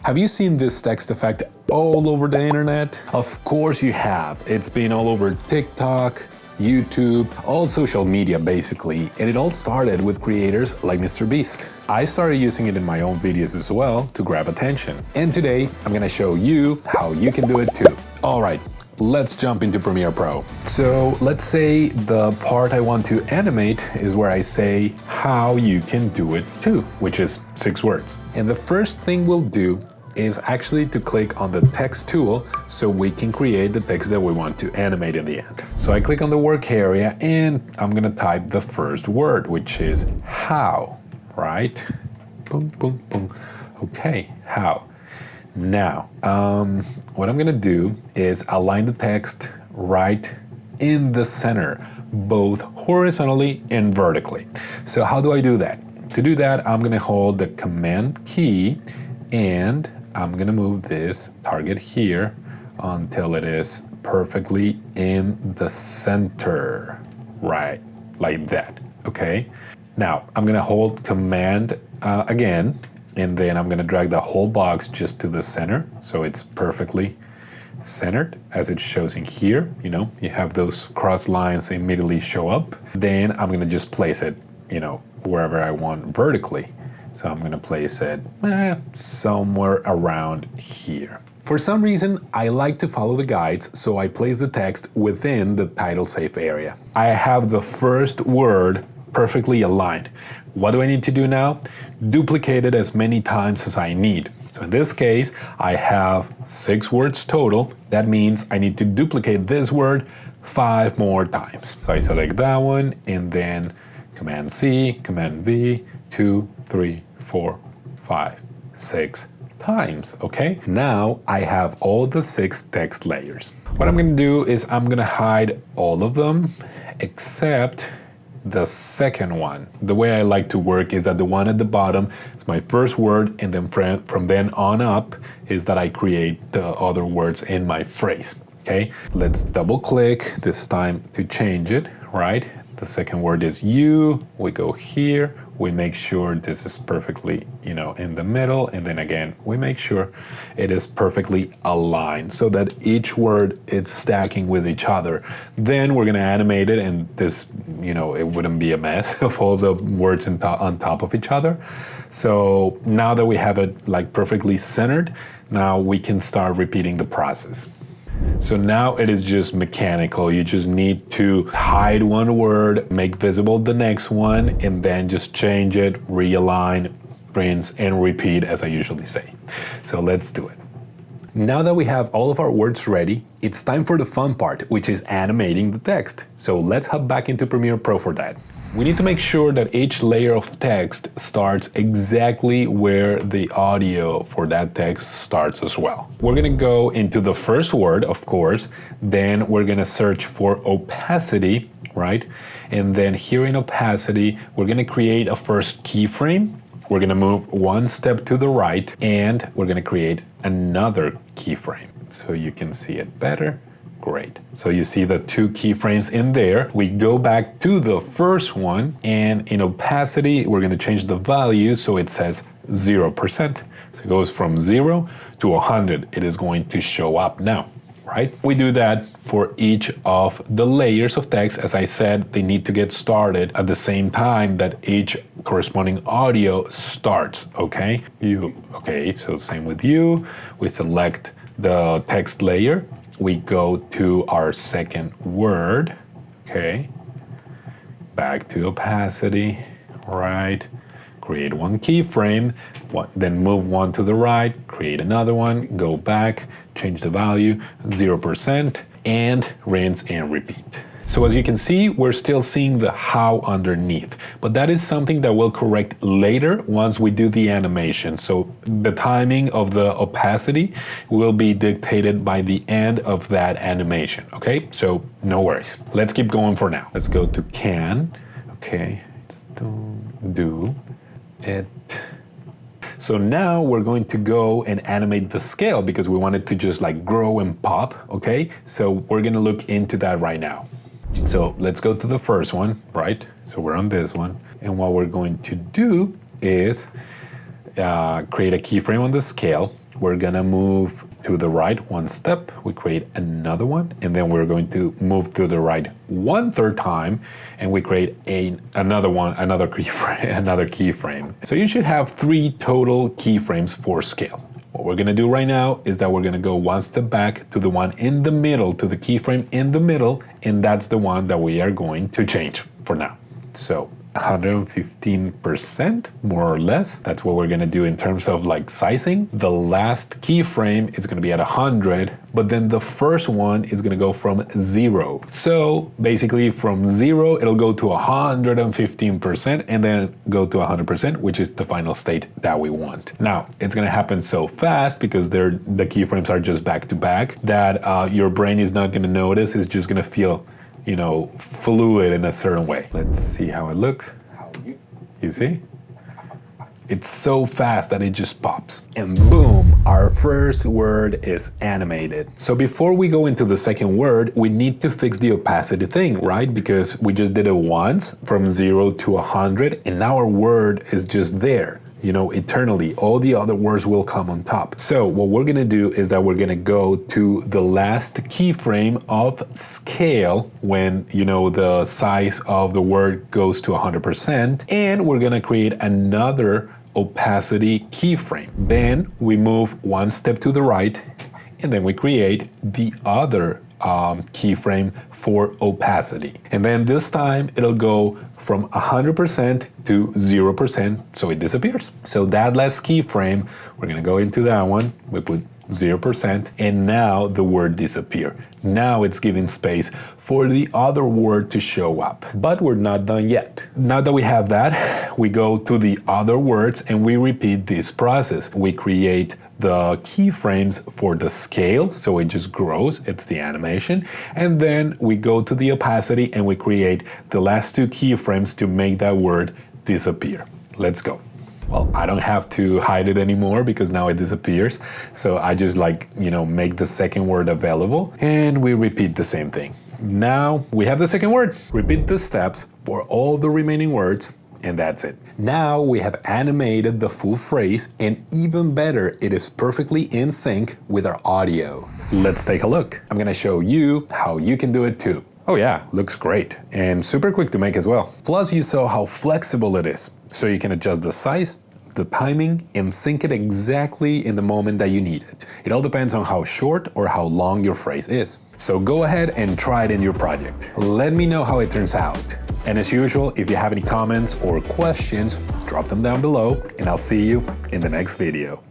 Have you seen this text effect all over the internet? Of course you have. It's been all over TikTok, YouTube, all social media basically, and it all started with creators like Mr. Beast. I started using it in my own videos as well to grab attention. And today, I'm gonna show you how you can do it too. All right, let's jump into Premiere Pro. So let's say the part I want to animate is where I say how you can do it too, which is 6 words. And the first thing we'll do is actually to click on the text tool so we can create the text that we want to animate in the end. So I click on the work area and I'm gonna type the first word, which is how, right? Boom, boom, boom. Okay, how. Now, what I'm gonna do is align the text right in the center, both horizontally and vertically. So how do I do that? To do that, I'm gonna hold the Command key and I'm gonna move this target here until it is perfectly in the center, right, like that, okay? Now, I'm gonna hold Command again, and then I'm gonna drag the whole box just to the center, so it's perfectly centered, as it shows in here. You know, you have those cross lines immediately show up. Then I'm gonna just place it, you know, wherever I want vertically. So I'm gonna place it somewhere around here. For some reason, I like to follow the guides, so I place the text within the title safe area. I have the first word perfectly aligned. What do I need to do now? Duplicate it as many times as I need. So in this case, I have 6 words total. That means I need to duplicate this word 5 more times. So I select that one and then Command C, Command V, 2, 3, 4, 5, 6 times, okay? Now I have all the 6 text layers. What I'm gonna do is I'm gonna hide all of them except the second one. The way I like to work is that the one at the bottom is my first word, and then from then on up is that I create the other words in my phrase, okay? Let's double click this time to change it, right? The second word is you. We go here, we make sure this is perfectly, you know, in the middle, and then again, we make sure it is perfectly aligned so that each word is stacking with each other. Then we're gonna animate it, and this, you know, it wouldn't be a mess of all the words on top of each other. So now that we have it like perfectly centered, now we can start repeating the process. So now it is just mechanical. You just need to hide one word, make visible the next one, and then just change it, realign, rinse, and repeat, as I usually say. So let's do it. Now that we have all of our words ready, it's time for the fun part, which is animating the text. So let's hop back into Premiere Pro for that. We need to make sure that each layer of text starts exactly where the audio for that text starts as well. We're gonna go into the first word, of course, then we're gonna search for opacity, right? And then here in opacity, we're gonna create a first keyframe. We're gonna move one step to the right, and we're gonna create another keyframe so you can see it better. Great. So you see the 2 keyframes in there. We go back to the first one, and in opacity, we're gonna change the value so it says 0%. So it goes from 0 to 100. It is going to show up now, right? We do that for each of the layers of text. As I said, they need to get started at the same time that each corresponding audio starts, okay? Okay, so same with you. We select the text layer. We go to our second word, okay? Back to opacity, right? Create one keyframe, then move one to the right, create another one, go back, change the value, 0%, and rinse and repeat. So as you can see, we're still seeing the how underneath, but that is something that we'll correct later once we do the animation. So the timing of the opacity will be dictated by the end of that animation, okay? So no worries. Let's keep going for now. Let's go to can, okay, do it. So now we're going to go and animate the scale because we want it to just like grow and pop, okay? So we're gonna look into that right now. So let's go to the first one, right? So we're on this one. And what we're going to do is create a keyframe on the scale. we're gonna move to the right one step, we create another one, and then we're going to move to the right one third time, and we create another one, another keyframe. So you should have 3 total keyframes for scale. What we're gonna do right now is that we're gonna go one step back to the one in the middle, to the keyframe in the middle, and that's the one that we are going to change for now. So 115%, more or less. That's what we're gonna do in terms of like sizing. The last keyframe is gonna be at 100, but then the first one is gonna go from 0. So basically from 0, it'll go to 115% and then go to 100%, which is the final state that we want. Now, it's gonna happen so fast because the keyframes are just back to back that your brain is not gonna notice. It's just gonna feel, you know, fluid in a certain way. Let's see how it looks. You see? It's so fast that it just pops. And boom, our first word is animated. So before we go into the second word, we need to fix the opacity thing, right? Because we just did it once from 0 to 100, and now our word is just there. You know, eternally, all the other words will come on top. So what we're gonna do is that we're gonna go to the last keyframe of scale when, you know, the size of the word goes to 100%, and we're gonna create another opacity keyframe. Then we move one step to the right, and then we create the other keyframe for opacity. And then this time it'll go from 100% to 0%, so it disappears. So that last keyframe, we're gonna go into that one, we put 0%, and now the word disappear. Now it's giving space for the other word to show up. But we're not done yet. Now that we have that, we go to the other words and we repeat this process. We create the keyframes for the scale, so it just grows, it's the animation, and then we go to the opacity and we create the last 2 keyframes to make that word disappear. Let's go. Well, I don't have to hide it anymore because now it disappears. So I just make the second word available and we repeat the same thing. Now we have the second word. Repeat the steps for all the remaining words and that's it. Now we have animated the full phrase, and even better, it is perfectly in sync with our audio. Let's take a look. I'm gonna show you how you can do it too. Oh yeah, looks great and super quick to make as well. Plus you saw how flexible it is, so you can adjust the size, the timing, and sync it exactly in the moment that you need it. It all depends on how short or how long your phrase is. So go ahead and try it in your project. Let me know how it turns out. And as usual, if you have any comments or questions, drop them down below, and I'll see you in the next video.